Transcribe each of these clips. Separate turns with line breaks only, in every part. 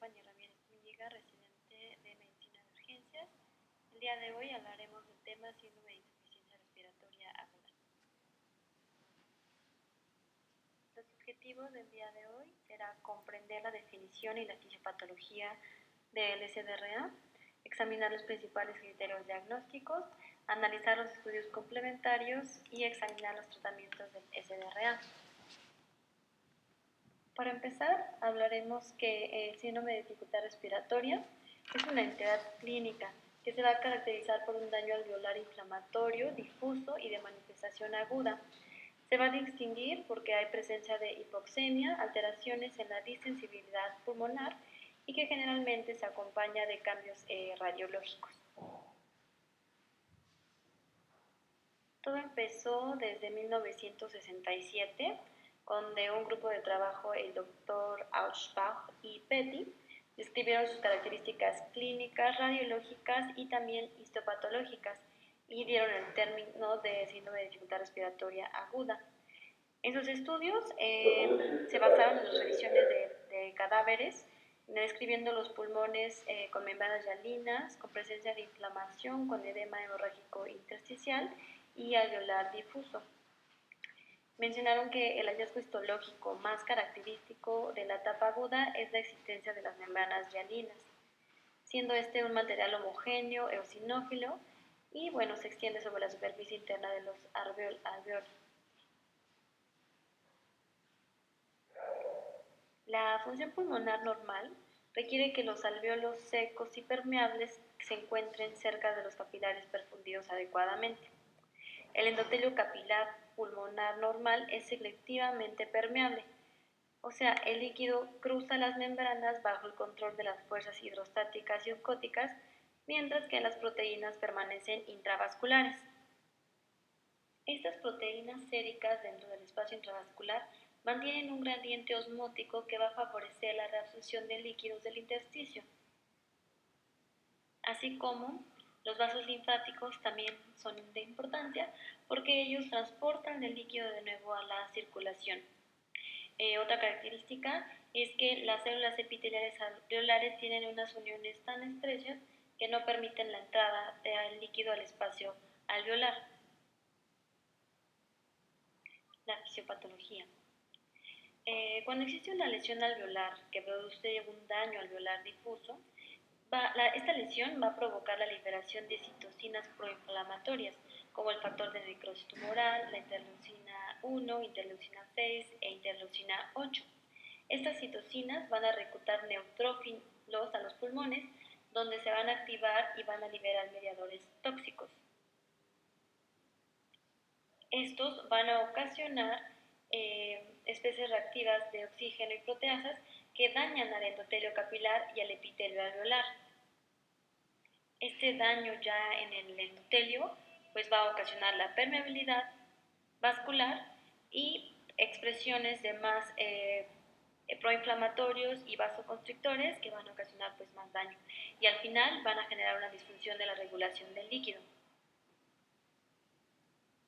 Fanny Ramírez Zúñiga, residente de Medicina de Urgencias. El día de hoy hablaremos del tema síndrome de insuficiencia respiratoria aguda. Los objetivos del día de hoy será comprender la definición y la fisiopatología del SDRA, examinar los principales criterios diagnósticos, analizar los estudios complementarios y examinar los tratamientos del SDRA. Para empezar, hablaremos que el síndrome de dificultad respiratoria es una entidad clínica que se va a caracterizar por un daño alveolar inflamatorio, difuso y de manifestación aguda. Se va a distinguir porque hay presencia de hipoxemia, alteraciones en la distensibilidad pulmonar y que generalmente se acompaña de cambios radiológicos. Todo empezó desde 1967, donde un grupo de trabajo, el Dr. Auerbach y Petty, describieron sus características clínicas, radiológicas y también histopatológicas y dieron el término de síndrome de dificultad respiratoria aguda. En sus estudios se basaron en las revisiones de cadáveres, describiendo los pulmones con membranas hialinas, con presencia de inflamación, con edema hemorrágico intersticial y alveolar difuso. Mencionaron que el hallazgo histológico más característico de la etapa aguda es la existencia de las membranas hialinas, siendo este un material homogéneo, eosinófilo y se extiende sobre la superficie interna de los alveolos. La función pulmonar normal requiere que los alveolos secos y permeables se encuentren cerca de los capilares perfundidos adecuadamente. El endotelio capilar pulmonar normal es selectivamente permeable, o sea, el líquido cruza las membranas bajo el control de las fuerzas hidrostáticas y oscóticas, mientras que las proteínas permanecen intravasculares. Estas proteínas séricas dentro del espacio intravascular mantienen un gradiente osmótico que va a favorecer la reabsorción de líquidos del intersticio, así como los vasos linfáticos también son de importancia porque ellos transportan el líquido de nuevo a la circulación. Otra característica es que las células epiteliales alveolares tienen unas uniones tan estrechas que no permiten la entrada del líquido al espacio alveolar. La fisiopatología. Cuando existe una lesión alveolar que produce un daño alveolar difuso, esta lesión va a provocar la liberación de citocinas proinflamatorias, como el factor de necrosis tumoral, la interleucina 1, interleucina 6 e interleucina 8. Estas citocinas van a reclutar neutrófilos a los pulmones, donde se van a activar y van a liberar mediadores tóxicos. Estos van a ocasionar especies reactivas de oxígeno y proteasas que dañan al endotelio capilar y al epitelio alveolar. Este daño ya en el endotelio va a ocasionar la permeabilidad vascular y expresiones de más proinflamatorios y vasoconstrictores que van a ocasionar más daño y al final van a generar una disfunción de la regulación del líquido.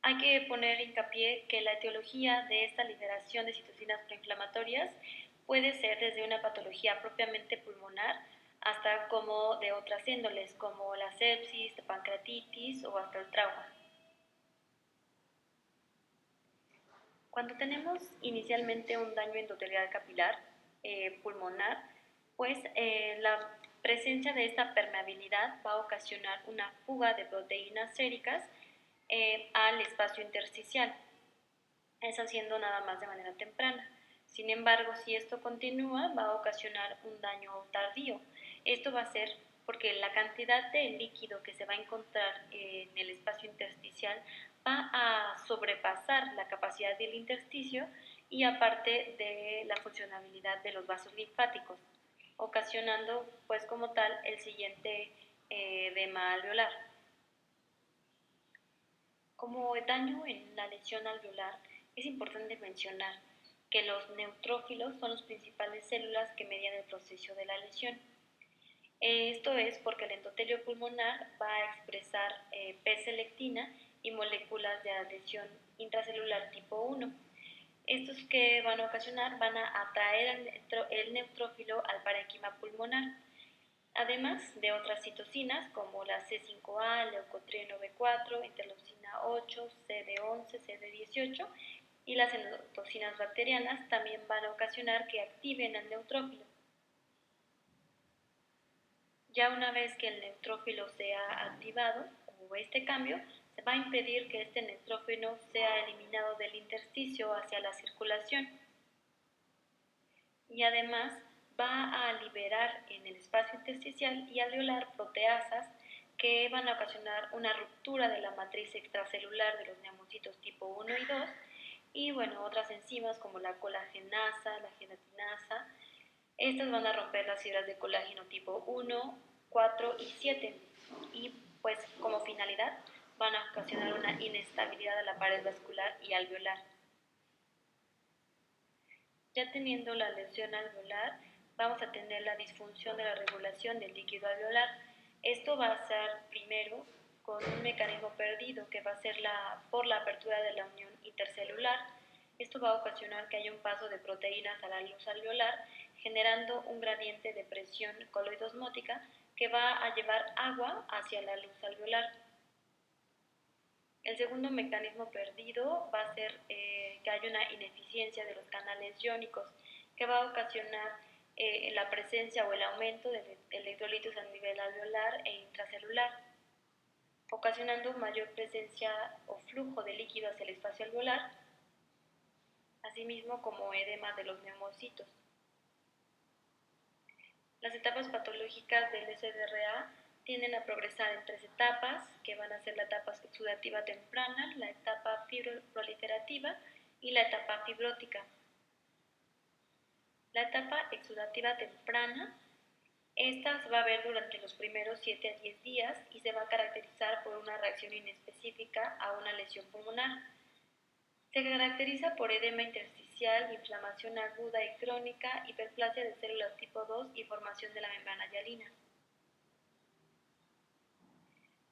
Hay que poner hincapié que la etiología de esta liberación de citocinas proinflamatorias puede ser desde una patología propiamente pulmonar hasta como de otras índoles, como la sepsis, la pancreatitis o hasta el trauma. Cuando tenemos inicialmente un daño endotelial capilar pulmonar, la presencia de esta permeabilidad va a ocasionar una fuga de proteínas séricas al espacio intersticial, eso siendo nada más de manera temprana. Sin embargo, si esto continúa, va a ocasionar un daño tardío. Esto va a ser porque la cantidad de líquido que se va a encontrar en el espacio intersticial va a sobrepasar la capacidad del intersticio y aparte de la funcionalidad de los vasos linfáticos, ocasionando como tal el siguiente edema alveolar. Como daño en la lesión alveolar, es importante mencionar que los neutrófilos son las principales células que median el proceso de la lesión. Esto es porque el endotelio pulmonar va a expresar P-selectina y moléculas de adhesión intracelular tipo 1. Estos que van a ocasionar van a atraer el neutrófilo al parénquima pulmonar, además de otras citocinas como la C5A, leucotrieno B4, interleucina 8, CD11, CD18 y las endotocinas bacterianas también van a ocasionar que activen el neutrófilo. Ya una vez que el neutrófilo sea activado, o este cambio, se va a impedir que este neutrófilo sea eliminado del intersticio hacia la circulación. Y además va a liberar en el espacio intersticial y alveolar proteasas que van a ocasionar una ruptura de la matriz extracelular de los neumocitos tipo 1 y 2 y bueno, otras enzimas como la colagenasa, la gelatinasa. Estas van a romper las fibras de colágeno tipo 1, 4 y 7 y pues como finalidad van a ocasionar una inestabilidad de la pared vascular y alveolar. Ya teniendo la lesión alveolar, vamos a tener la disfunción de la regulación del líquido alveolar. Esto va a ser primero con un mecanismo perdido que va a ser por la apertura de la unión intercelular. Esto va a ocasionar que haya un paso de proteínas a la luz alveolar, generando un gradiente de presión coloidosmótica que va a llevar agua hacia la luz alveolar. El segundo mecanismo perdido va a ser que haya una ineficiencia de los canales iónicos que va a ocasionar la presencia o el aumento de electrolitos a nivel alveolar e intracelular, ocasionando mayor presencia o flujo de líquido hacia el espacio alveolar, asimismo como edema de los neumocitos. Las etapas patológicas del SDRA tienden a progresar en 3 etapas, que van a ser la etapa exudativa temprana, la etapa fibroproliferativa y la etapa fibrótica. La etapa exudativa temprana, esta se va a ver durante los primeros 7 a 10 días y se va a caracterizar por una reacción inespecífica a una lesión pulmonar. Se caracteriza por edema intersticial, inflamación aguda y crónica, hiperplasia de células tipo 2 y formación de la membrana hialina.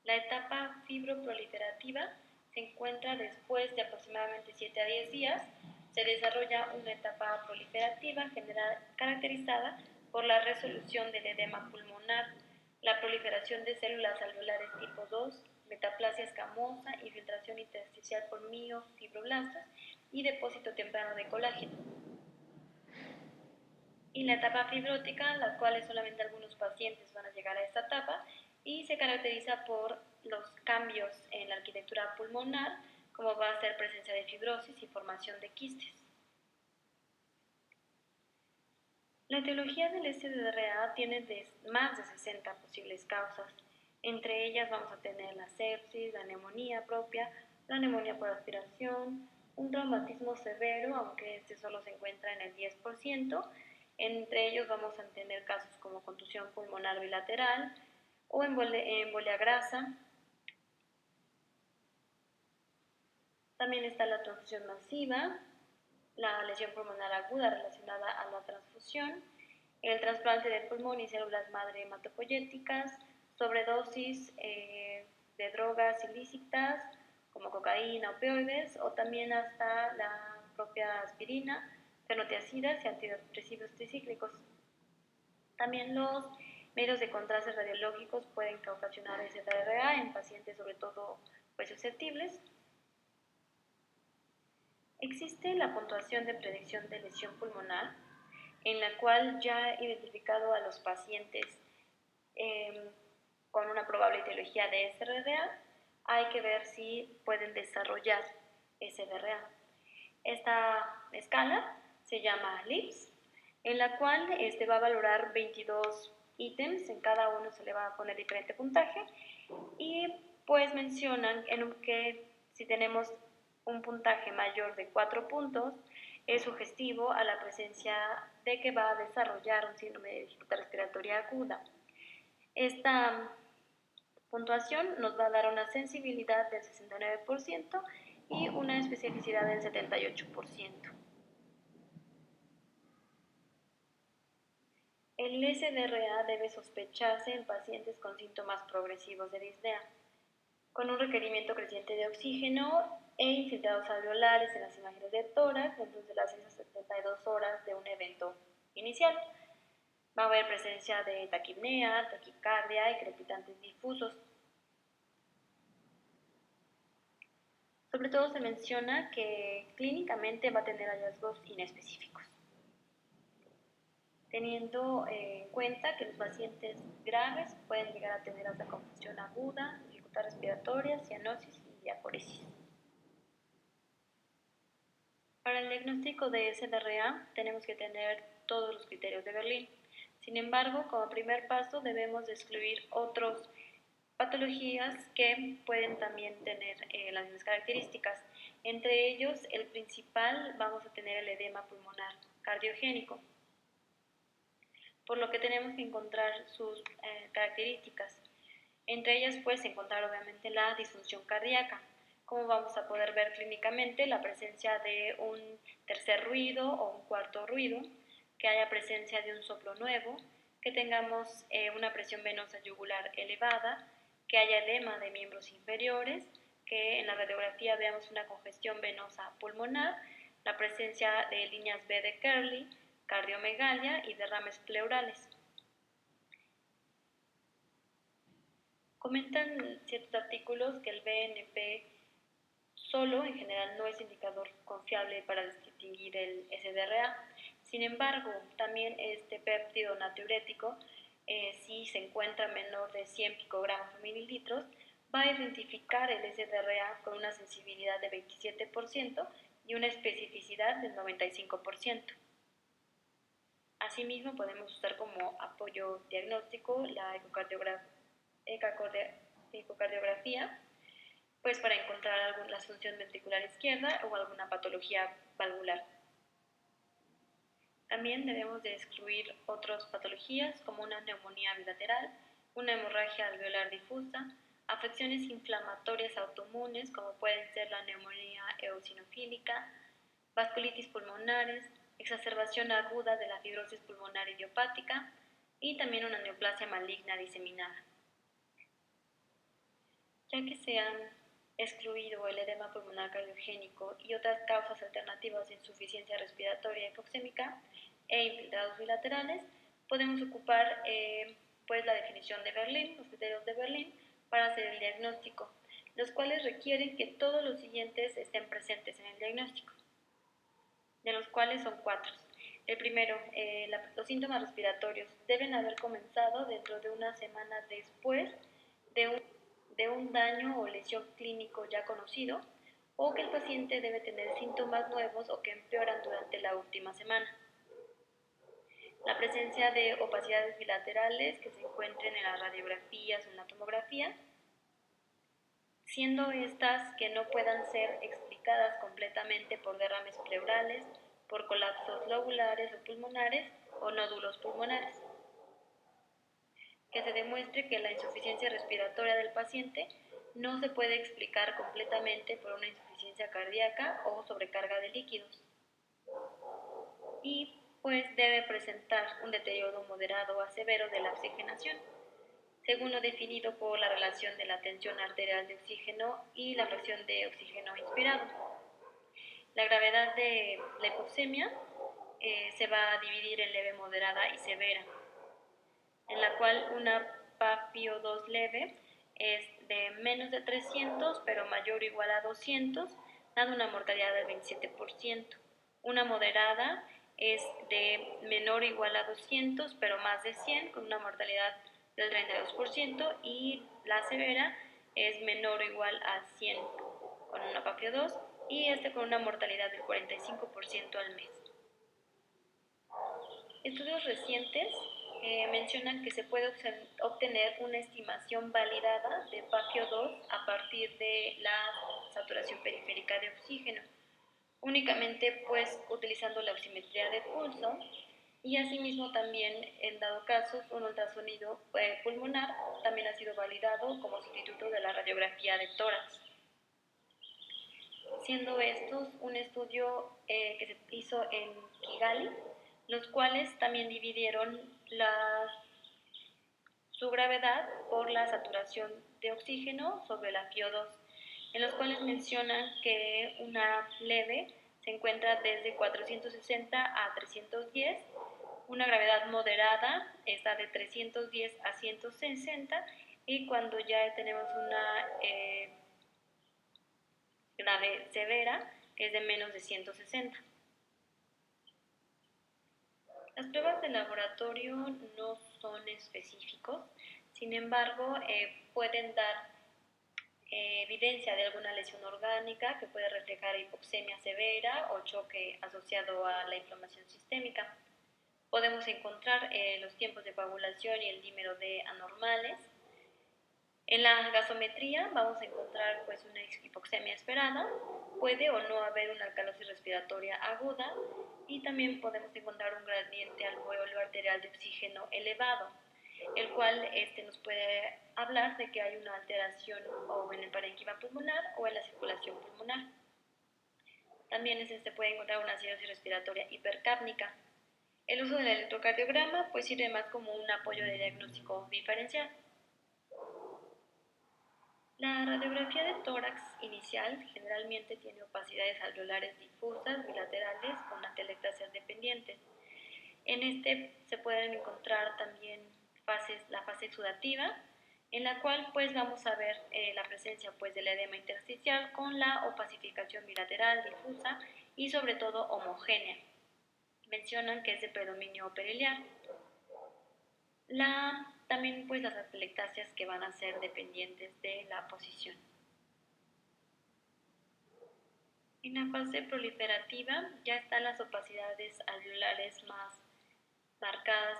La etapa fibroproliferativa se encuentra después de aproximadamente 7 a 10 días. Se desarrolla una etapa proliferativa caracterizada por la resolución del edema pulmonar, la proliferación de células alveolares tipo 2, metaplasia escamosa, infiltración intersticial por miofibroblastos y depósito temprano de colágeno. Y la etapa fibrótica, las cuales solamente algunos pacientes van a llegar a esta etapa, y se caracteriza por los cambios en la arquitectura pulmonar, como va a ser presencia de fibrosis y formación de quistes. La etiología del SDRA tiene más de 60 posibles causas. Entre ellas vamos a tener la sepsis, la neumonía propia, la neumonía por aspiración, un traumatismo severo, aunque este solo se encuentra en el 10%. Entre ellos vamos a tener casos como contusión pulmonar bilateral o embolia grasa. También está la transfusión masiva, la lesión pulmonar aguda relacionada a la transfusión, el trasplante de pulmón y células madre hematopoyéticas, sobredosis de drogas ilícitas como cocaína, opioides o también hasta la propia aspirina, fenotiacidas y antidepresivos tricíclicos. También los medios de contraste radiológicos pueden ocasionar SDRA en pacientes sobre todo pues, susceptibles. Existe la puntuación de predicción de lesión pulmonar, en la cual ya he identificado a los pacientes con una probable etiología de SDRA, hay que ver si pueden desarrollar SDRA. Esta escala se llama LIPS, en la cual va a valorar 22 ítems, en cada uno se le va a poner diferente puntaje, y pues mencionan que si tenemos un puntaje mayor de 4 puntos, es sugestivo a la presencia de que va a desarrollar un síndrome de dificultad respiratoria aguda. Esta puntuación nos va a dar una sensibilidad del 69% y una especificidad del 78%. El SDRA debe sospecharse en pacientes con síntomas progresivos de disnea. con un requerimiento creciente de oxígeno e infiltrados alveolares en las imágenes de tórax dentro de las 72 horas de un evento inicial. Va a haber presencia de taquipnea, taquicardia y crepitantes difusos. Sobre todo se menciona que clínicamente va a tener hallazgos inespecíficos, teniendo en cuenta que los pacientes graves pueden llegar a tener hasta confusión aguda, dificultad respiratoria, cianosis y diaforesis. Para el diagnóstico de SDRA tenemos que tener todos los criterios de Berlín. Sin embargo, como primer paso debemos de excluir otras patologías que pueden también tener las mismas características. Entre ellos, el principal, vamos a tener el edema pulmonar cardiogénico, por lo que tenemos que encontrar sus características. Entre ellas, pues, encontrar obviamente la disfunción cardíaca. Como vamos a poder ver clínicamente, la presencia de un tercer ruido o un cuarto ruido, que haya presencia de un soplo nuevo, que tengamos una presión venosa yugular elevada, que haya edema de miembros inferiores, que en la radiografía veamos una congestión venosa pulmonar, la presencia de líneas B de Kerley, cardiomegalia y derrames pleurales. Comentan ciertos artículos que el BNP solo en general no es indicador confiable para distinguir el SDRA. Sin embargo, también este péptido natriurético, si se encuentra menor de 100 picogramos por mililitros, va a identificar el SDRA con una sensibilidad de 27% y una especificidad del 95%. Asimismo, podemos usar como apoyo diagnóstico la ecocardiografía, pues para encontrar la función ventricular izquierda o alguna patología valvular. También debemos de excluir otras patologías como una neumonía bilateral, una hemorragia alveolar difusa, afecciones inflamatorias autoinmunes como pueden ser la neumonía eosinofílica, vasculitis pulmonares, exacerbación aguda de la fibrosis pulmonar idiopática y también una neoplasia maligna diseminada. Ya que se han excluido el edema pulmonar cardiogénico y otras causas alternativas de insuficiencia respiratoria hipoxémica e infiltrados bilaterales, podemos ocupar pues la definición de Berlín, los criterios de Berlín, para hacer el diagnóstico, los cuales requieren que todos los siguientes estén presentes en el diagnóstico, de los cuales son 4. El primero, los síntomas respiratorios deben haber comenzado dentro de una semana después de un daño o lesión clínico ya conocido, o que el paciente debe tener síntomas nuevos o que empeoran durante la última semana. La presencia de opacidades bilaterales que se encuentren en las radiografías o en la tomografía, siendo estas que no puedan ser explicadas completamente por derrames pleurales, por colapsos lobulares o pulmonares o nódulos pulmonares. Que se demuestre que la insuficiencia respiratoria del paciente no se puede explicar completamente por una insuficiencia cardíaca o sobrecarga de líquidos. Y pues debe presentar un deterioro moderado a severo de la oxigenación, según lo definido por la relación de la tensión arterial de oxígeno y la presión de oxígeno inspirado. La gravedad de la hipoxemia se va a dividir en leve, moderada y severa, en la cual una PaPiO2 leve es de menos de 300 pero mayor o igual a 200, dando una mortalidad del 27%. Una moderada es de menor o igual a 200 pero más de 100, con una mortalidad del 32%, y la severa es menor o igual a 100 con una PaPiO2 y con una mortalidad del 45% al mes. Estudios recientes mencionan que se puede obtener una estimación validada de PaPiO2 a partir de la saturación periférica de oxígeno, únicamente pues utilizando la oximetría de pulso, y asimismo también en dado casos un ultrasonido pulmonar también ha sido validado como sustituto de la radiografía de tórax, siendo estos un estudio que se hizo en Kigali, los cuales también dividieron su gravedad por la saturación de oxígeno sobre la FiO2, en los cuales mencionan que una leve se encuentra desde 460 a 310, una gravedad moderada está de 310 a 160 y cuando ya tenemos una grave severa que es de menos de 160. Las pruebas de laboratorio no son específicos, sin embargo pueden dar evidencia de alguna lesión orgánica que puede reflejar hipoxemia severa o choque asociado a la inflamación sistémica. Podemos encontrar los tiempos de coagulación y el dímero D anormales. En la gasometría vamos a encontrar pues una hipoxemia esperada, puede o no haber una alcalosis respiratoria aguda y también podemos encontrar un gradiente alveolo arterial de oxígeno elevado, el cual nos puede hablar de que hay una alteración o en el parénquima pulmonar o en la circulación pulmonar. También se puede encontrar una acidosis respiratoria hipercápnica. El uso del electrocardiograma pues sirve más como un apoyo de diagnóstico diferencial. La radiografía de tórax inicial generalmente tiene opacidades alveolares difusas bilaterales con atelectasias dependientes. En se pueden encontrar también la fase exudativa, en la cual pues vamos a ver la presencia pues del edema intersticial con la opacificación bilateral difusa y sobre todo homogénea. Mencionan que es de predominio periliar. También pues las atelectasias que van a ser dependientes de la posición. En la fase proliferativa ya están las opacidades alveolares más marcadas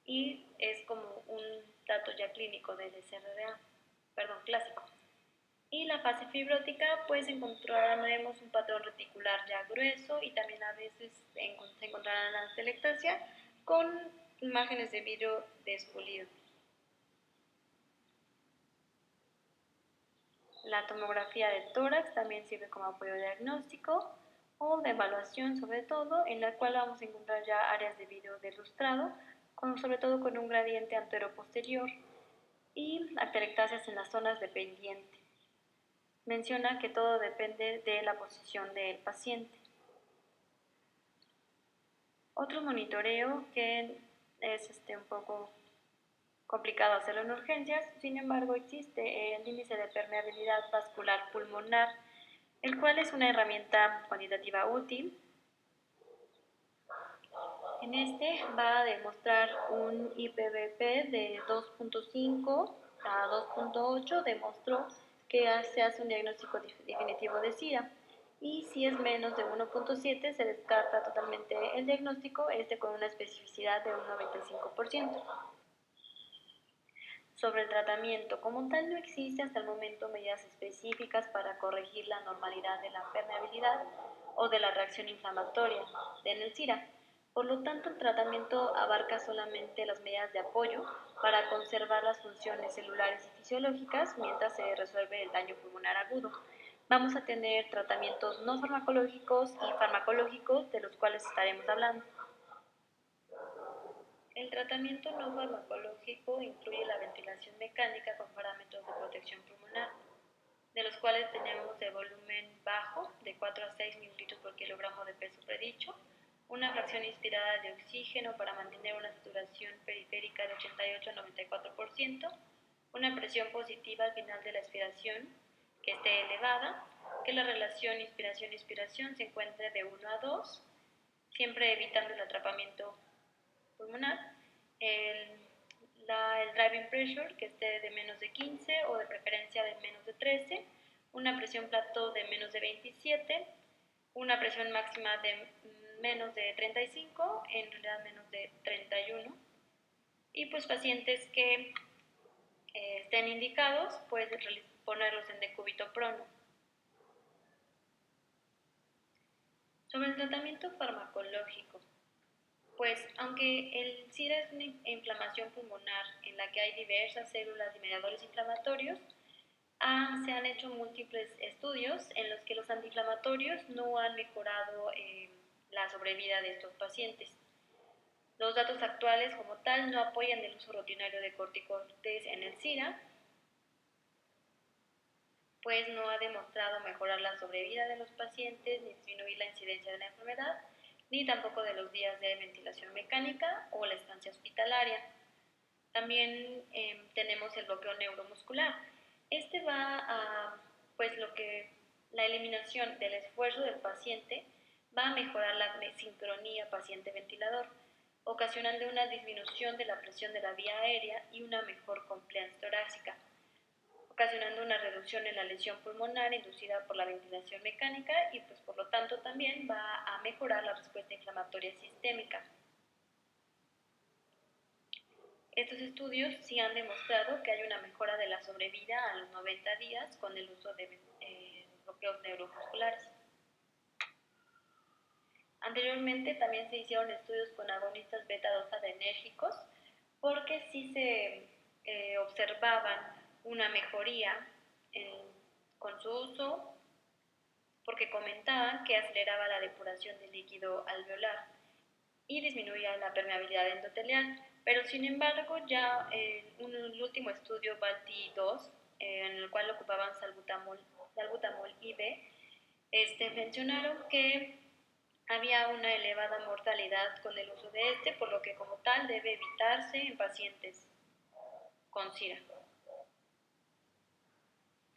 y es como un dato ya clínico del SRA, clásico. Y la fase fibrótica pues encontraremos un patrón reticular ya grueso y también a veces se encontrarán la atelectasia con imágenes de vidrio despulido. La tomografía de tórax también sirve como apoyo diagnóstico o de evaluación sobre todo, en la cual vamos a encontrar ya áreas de vidrio delustrado, sobre todo con un gradiente antero-posterior y atelectasias en las zonas de pendiente. Menciona que todo depende de la posición del paciente. Otro monitoreo que es un poco complicado hacerlo en urgencias, sin embargo existe el índice de permeabilidad vascular pulmonar, el cual es una herramienta cuantitativa útil. Va a demostrar un IPVP de 2.5 a 2.8, demostró que se hace un diagnóstico definitivo de SIDA, y si es menos de 1.7 se descarta totalmente el diagnóstico, con una especificidad de un 95%. Sobre el tratamiento, como tal no existe hasta el momento medidas específicas para corregir la normalidad de la permeabilidad o de la reacción inflamatoria en el SIDA. Por lo tanto, el tratamiento abarca solamente las medidas de apoyo para conservar las funciones celulares y fisiológicas mientras se resuelve el daño pulmonar agudo. Vamos a tener tratamientos no farmacológicos y farmacológicos, de los cuales estaremos hablando. El tratamiento no farmacológico incluye la ventilación mecánica con parámetros de protección pulmonar, de los cuales tenemos de volumen bajo, de 4 a 6 ml por kilogramo de peso predicho, una fracción inspirada de oxígeno para mantener una saturación periférica de 88 a 94%, una presión positiva al final de la expiración que esté elevada, que la relación inspiración-expiración se encuentre de 1 a 2, siempre evitando el atrapamiento pulmonar, el driving pressure que esté de menos de 15 o de preferencia de menos de 13, una presión plató de menos de 27, una presión máxima de menos de 35, en realidad menos de 31, y pues pacientes que estén indicados, pues ponerlos en decúbito prono. Sobre el tratamiento farmacológico, pues aunque el SIDA es una inflamación pulmonar en la que hay diversas células y mediadores inflamatorios, se han hecho múltiples estudios en los que los antiinflamatorios no han mejorado la sobrevida de estos pacientes. Los datos actuales como tal no apoyan el uso rutinario de corticoides en el SIDA, pues no ha demostrado mejorar la sobrevida de los pacientes, ni disminuir la incidencia de la enfermedad, ni tampoco de los días de ventilación mecánica o la estancia hospitalaria. También tenemos el bloqueo neuromuscular. Este va a, pues la eliminación del esfuerzo del paciente va a mejorar la sincronía paciente-ventilador, ocasionando una disminución de la presión de la vía aérea y una mejor compliance torácica, ocasionando una reducción en la lesión pulmonar inducida por la ventilación mecánica y pues por lo tanto también va a mejorar la respuesta inflamatoria sistémica. Estos estudios sí han demostrado que hay una mejora de la sobrevida a los 90 días con el uso de bloqueos neuromusculares. Anteriormente también se hicieron estudios con agonistas beta-2 adrenérgicos porque sí se observaban una mejoría con su uso, porque comentaban que aceleraba la depuración del líquido alveolar y disminuía la permeabilidad endotelial. Pero sin embargo, ya en el último estudio BALTI-2, en el cual ocupaban salbutamol IV, mencionaron que había una elevada mortalidad con el uso de por lo que como tal debe evitarse en pacientes con SIDA.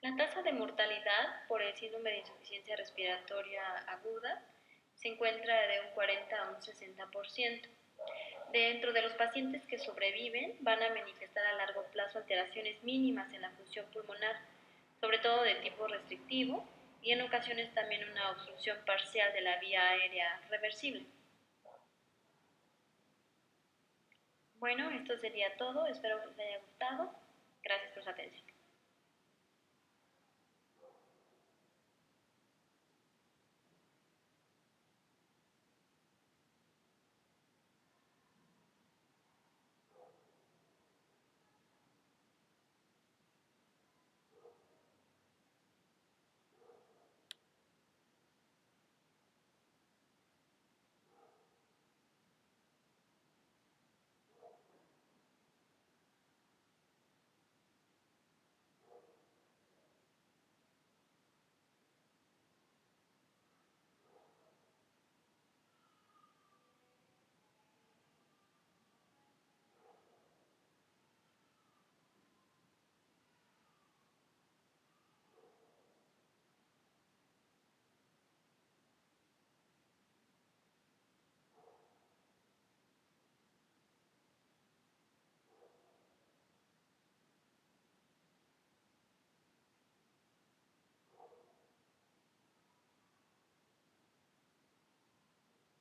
La tasa de mortalidad por el síndrome de insuficiencia respiratoria aguda se encuentra de un 40 a un 60%. Dentro de los pacientes que sobreviven van a manifestar a largo plazo alteraciones mínimas en la función pulmonar, sobre todo de tipo restrictivo, y en ocasiones también una obstrucción parcial de la vía aérea reversible. Bueno, esto sería todo, espero que les haya gustado. Gracias por su atención.